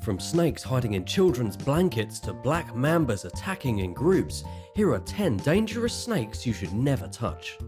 From snakes hiding in children's blankets to black mambas attacking in groups, here are 10 dangerous snakes you should never touch.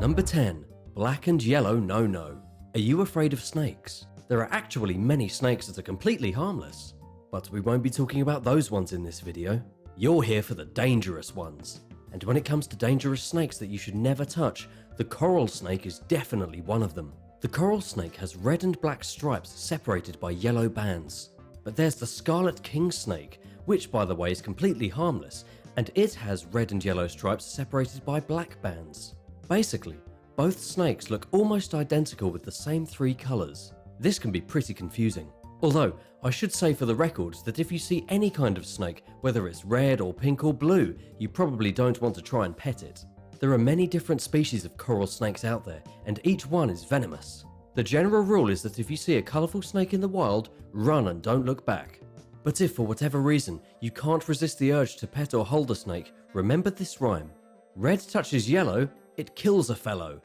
Number 10. Black and yellow no-no. Are you afraid of snakes? There are actually many snakes that are completely harmless, but we won't be talking about those ones in this video. You're here for the dangerous ones. And when it comes to dangerous snakes that you should never touch, the coral snake is definitely one of them. The coral snake has red and black stripes separated by yellow bands. But there's the scarlet king snake, which by the way is completely harmless, and it has red and yellow stripes separated by black bands. Basically, both snakes look almost identical with the same 3 colours. This can be pretty confusing. Although, I should say for the record that if you see any kind of snake, whether it's red or pink or blue, you probably don't want to try and pet it. There are many different species of coral snakes out there, and each one is venomous. The general rule is that if you see a colourful snake in the wild, run and don't look back. But if for whatever reason you can't resist the urge to pet or hold a snake, remember this rhyme. Red touches yellow, it kills a fellow.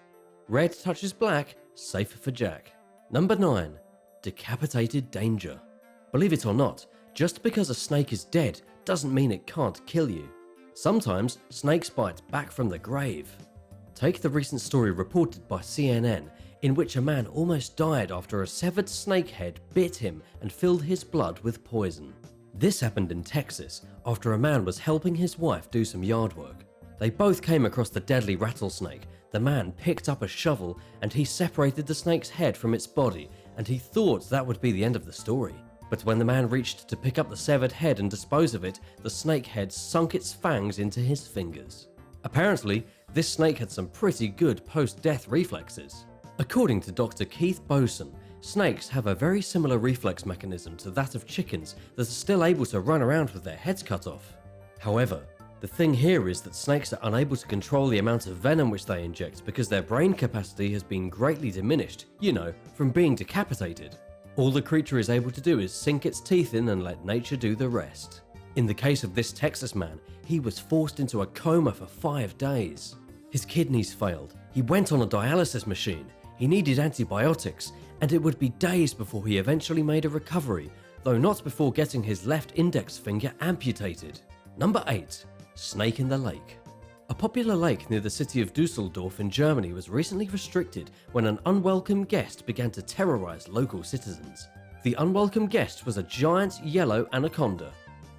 Red touches black, safe for Jack. Number 9. Decapitated Danger. Believe it or not, just because a snake is dead doesn't mean it can't kill you. Sometimes snakes bite back from the grave. Take the recent story reported by CNN in which a man almost died after a severed snake head bit him and filled his blood with poison. This happened in Texas after a man was helping his wife do some yard work. They both came across the deadly rattlesnake. The man picked up a shovel and he separated the snake's head from its body, and he thought that would be the end of the story. But when the man reached to pick up the severed head and dispose of it, the snake head sunk its fangs into his fingers. Apparently, this snake had some pretty good post-death reflexes. According to Dr. Keith Boson, snakes have a very similar reflex mechanism to that of chickens that are still able to run around with their heads cut off. However, the thing here is that snakes are unable to control the amount of venom which they inject because their brain capacity has been greatly diminished, from being decapitated. All the creature is able to do is sink its teeth in and let nature do the rest. In the case of this Texas man, he was forced into a coma for 5 days. His kidneys failed, he went on a dialysis machine, he needed antibiotics, and it would be days before he eventually made a recovery, though not before getting his left index finger amputated. Number 8. Snake in the lake. A popular lake near the city of Dusseldorf in Germany was recently restricted when an unwelcome guest began to terrorize local citizens. The unwelcome guest was a giant yellow anaconda.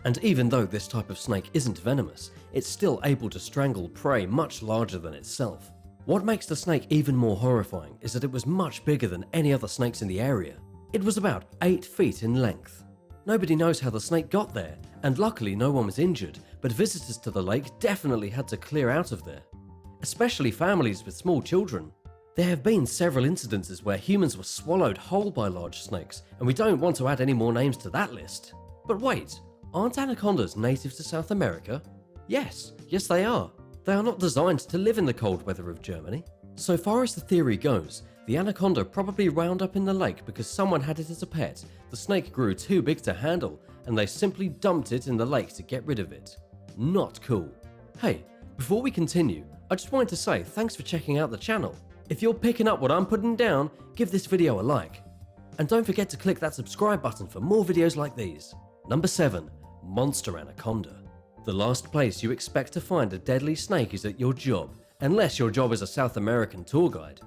And even though this type of snake isn't venomous, it's still able to strangle prey much larger than itself. What makes the snake even more horrifying is that it was much bigger than any other snakes in the area. It was about 8 feet in length. Nobody knows how the snake got there, and luckily no one was injured, but visitors to the lake definitely had to clear out of there, especially families with small children. There have been several incidences where humans were swallowed whole by large snakes, and we don't want to add any more names to that list. But wait, aren't anacondas native to South America? Yes they are. They are not designed to live in the cold weather of Germany. So far as the theory goes, the anaconda probably wound up in the lake because someone had it as a pet, the snake grew too big to handle, and they simply dumped it in the lake to get rid of it. Not cool. Hey, before we continue, I just wanted to say thanks for checking out the channel. If you're picking up what I'm putting down, give this video a like. And don't forget to click that subscribe button for more videos like these. Number 7. Monster Anaconda. The last place you expect to find a deadly snake is at your job, unless your job is a South American tour guide.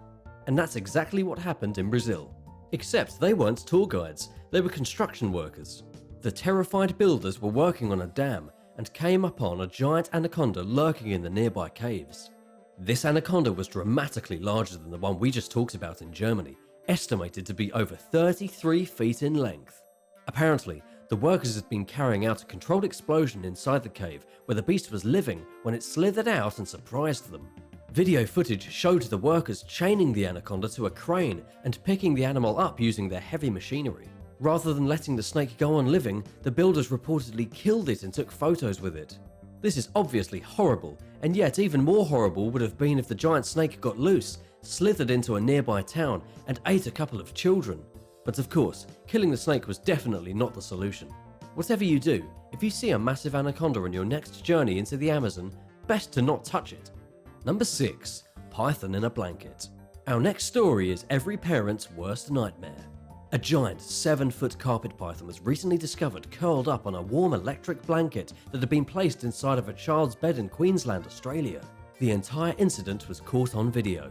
And that's exactly what happened in Brazil. Except they weren't tour guides, they were construction workers. The terrified builders were working on a dam and came upon a giant anaconda lurking in the nearby caves. This anaconda was dramatically larger than the one we just talked about in Germany, estimated to be over 33 feet in length. Apparently, the workers had been carrying out a controlled explosion inside the cave where the beast was living when it slithered out and surprised them. Video footage showed the workers chaining the anaconda to a crane and picking the animal up using their heavy machinery. Rather than letting the snake go on living, the builders reportedly killed it and took photos with it. This is obviously horrible, and yet even more horrible would have been if the giant snake got loose, slithered into a nearby town, and ate a couple of children. But of course, killing the snake was definitely not the solution. Whatever you do, if you see a massive anaconda on your next journey into the Amazon, best to not touch it. Number 6. Python in a blanket. Our next story is every parent's worst nightmare. A giant 7-foot carpet python was recently discovered curled up on a warm electric blanket that had been placed inside of a child's bed in Queensland, Australia. The entire incident was caught on video.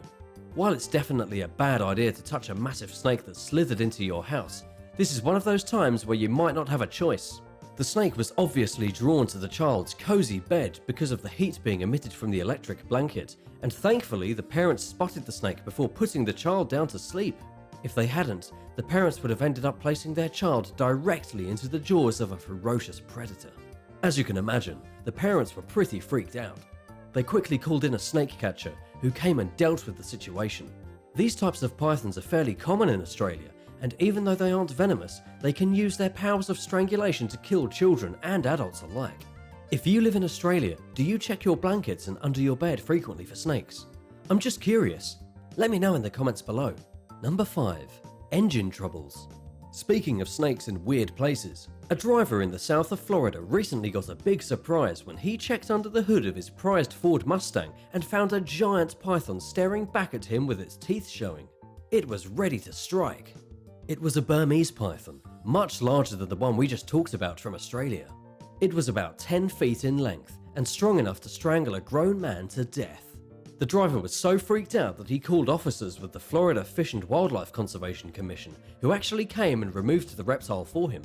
While it's definitely a bad idea to touch a massive snake that slithered into your house, this is one of those times where you might not have a choice. The snake was obviously drawn to the child's cozy bed because of the heat being emitted from the electric blanket, and thankfully the parents spotted the snake before putting the child down to sleep. If they hadn't, the parents would have ended up placing their child directly into the jaws of a ferocious predator. As you can imagine, the parents were pretty freaked out. They quickly called in a snake catcher, who came and dealt with the situation. These types of pythons are fairly common in Australia, and even though they aren't venomous, they can use their powers of strangulation to kill children and adults alike. If you live in Australia, do you check your blankets and under your bed frequently for snakes? I'm just curious. Let me know in the comments below. Number 5. Engine troubles. Speaking of snakes in weird places, a driver in the south of Florida recently got a big surprise when he checked under the hood of his prized Ford Mustang and found a giant python staring back at him with its teeth showing. It was ready to strike. It was a Burmese python, much larger than the one we just talked about from Australia. It was about 10 feet in length and strong enough to strangle a grown man to death. The driver was so freaked out that he called officers with the Florida Fish and Wildlife Conservation Commission, who actually came and removed the reptile for him.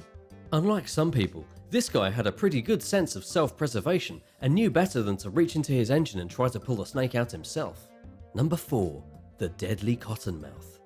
Unlike some people, this guy had a pretty good sense of self-preservation and knew better than to reach into his engine and try to pull the snake out himself. Number 4. The Deadly Cottonmouth.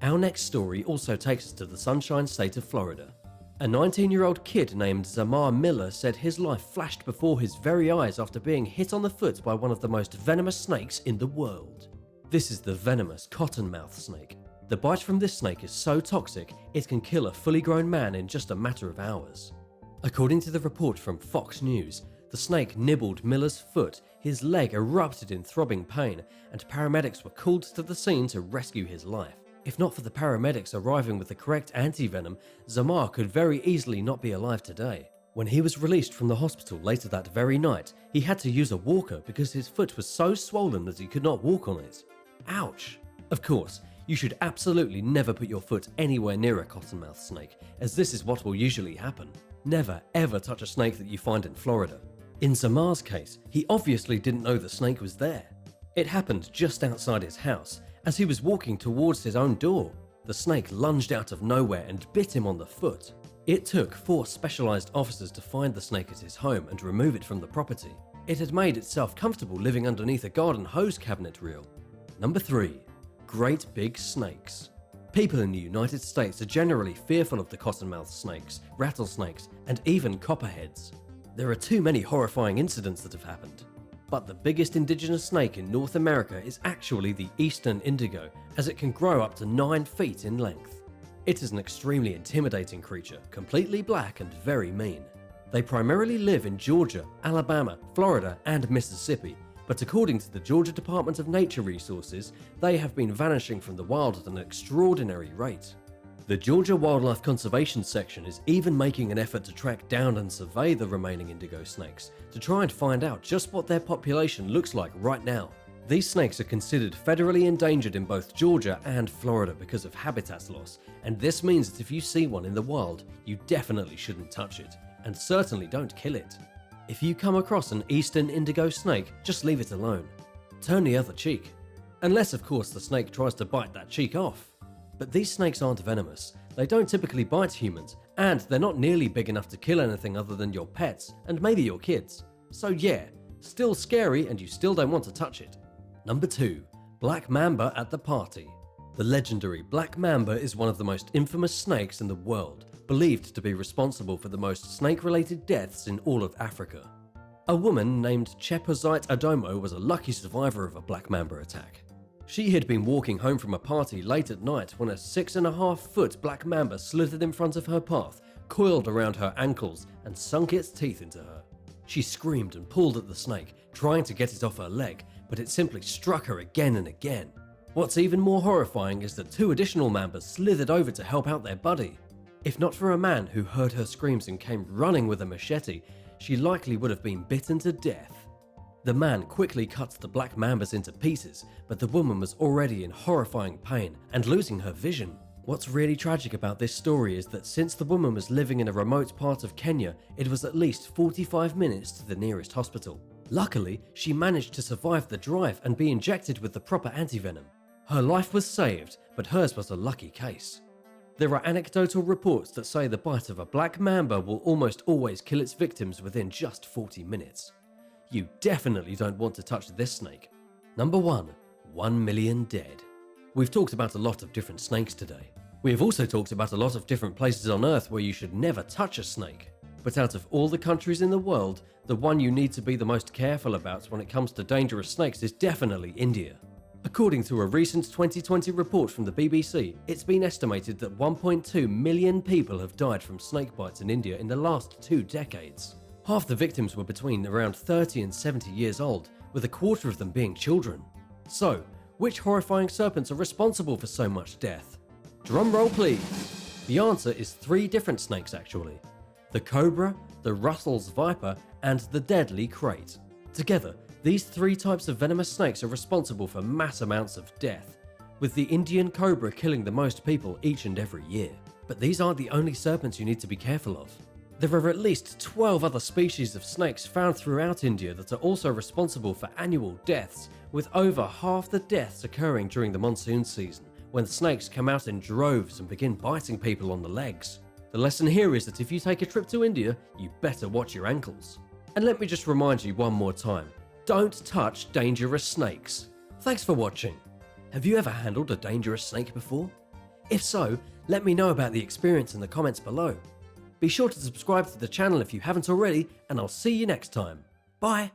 Our next story also takes us to the Sunshine State of Florida. A 19-year-old kid named Zamar Miller said his life flashed before his very eyes after being hit on the foot by one of the most venomous snakes in the world. This is the venomous cottonmouth snake. The bite from this snake is so toxic, it can kill a fully grown man in just a matter of hours. According to the report from Fox News, the snake nibbled Miller's foot, his leg erupted in throbbing pain, and paramedics were called to the scene to rescue his life. If not for the paramedics arriving with the correct anti-venom, Zamar could very easily not be alive today. When he was released from the hospital later that very night, he had to use a walker because his foot was so swollen that he could not walk on it. Ouch! Of course, you should absolutely never put your foot anywhere near a cottonmouth snake, as this is what will usually happen. Never ever touch a snake that you find in Florida. In Zamar's case, he obviously didn't know the snake was there. It happened just outside his house. As he was walking towards his own door, the snake lunged out of nowhere and bit him on the foot. It took 4 specialized officers to find the snake at his home and remove it from the property. It had made itself comfortable living underneath a garden hose cabinet reel. Number 3. Great big snakes. People in the United States are generally fearful of the cottonmouth snakes, rattlesnakes, and even copperheads. There are too many horrifying incidents that have happened. But the biggest indigenous snake in North America is actually the eastern indigo, as it can grow up to 9 feet in length. It is an extremely intimidating creature, completely black and very mean. They primarily live in Georgia, Alabama, Florida, and Mississippi, but according to the Georgia Department of Nature Resources, they have been vanishing from the wild at an extraordinary rate. The Georgia Wildlife Conservation Section is even making an effort to track down and survey the remaining indigo snakes to try and find out just what their population looks like right now. These snakes are considered federally endangered in both Georgia and Florida because of habitat loss, and this means that if you see one in the wild, you definitely shouldn't touch it, and certainly don't kill it. If you come across an eastern indigo snake, just leave it alone. Turn the other cheek. Unless of course the snake tries to bite that cheek off. But these snakes aren't venomous, they don't typically bite humans, and they're not nearly big enough to kill anything other than your pets, and maybe your kids. So yeah, still scary and you still don't want to touch it. Number 2. Black Mamba at the party. The legendary Black Mamba is one of the most infamous snakes in the world, believed to be responsible for the most snake-related deaths in all of Africa. A woman named Chepozite Adomo was a lucky survivor of a Black Mamba attack. She had been walking home from a party late at night when a 6.5-foot black mamba slithered in front of her path, coiled around her ankles, and sunk its teeth into her. She screamed and pulled at the snake, trying to get it off her leg, but it simply struck her again and again. What's even more horrifying is that 2 additional mambas slithered over to help out their buddy. If not for a man who heard her screams and came running with a machete, she likely would have been bitten to death. The man quickly cuts the black mambas into pieces, but the woman was already in horrifying pain and losing her vision. What's really tragic about this story is that since the woman was living in a remote part of Kenya, it was at least 45 minutes to the nearest hospital. Luckily, she managed to survive the drive and be injected with the proper antivenom. Her life was saved, but hers was a lucky case. There are anecdotal reports that say the bite of a black mamba will almost always kill its victims within just 40 minutes. You definitely don't want to touch this snake. Number 1. 1 million dead. We've talked about a lot of different snakes today. We have also talked about a lot of different places on Earth where you should never touch a snake. But out of all the countries in the world, the one you need to be the most careful about when it comes to dangerous snakes is definitely India. According to a recent 2020 report from the BBC, it's been estimated that 1.2 million people have died from snake bites in India in the last 2 decades. Half the victims were between around 30 and 70 years old, with a quarter of them being children. So, which horrifying serpents are responsible for so much death? Drum roll please! The answer is 3 different snakes actually. The cobra, the Russell's viper, and the deadly crate. Together, these 3 types of venomous snakes are responsible for mass amounts of death, with the Indian cobra killing the most people each and every year. But these aren't the only serpents you need to be careful of. There are at least 12 other species of snakes found throughout India that are also responsible for annual deaths, with over half the deaths occurring during the monsoon season, when snakes come out in droves and begin biting people on the legs. The lesson here is that if you take a trip to India, you better watch your ankles. And let me just remind you one more time, don't touch dangerous snakes. Thanks for watching. Have you ever handled a dangerous snake before? If so, let me know about the experience in the comments below. Be sure to subscribe to the channel if you haven't already, and I'll see you next time. Bye!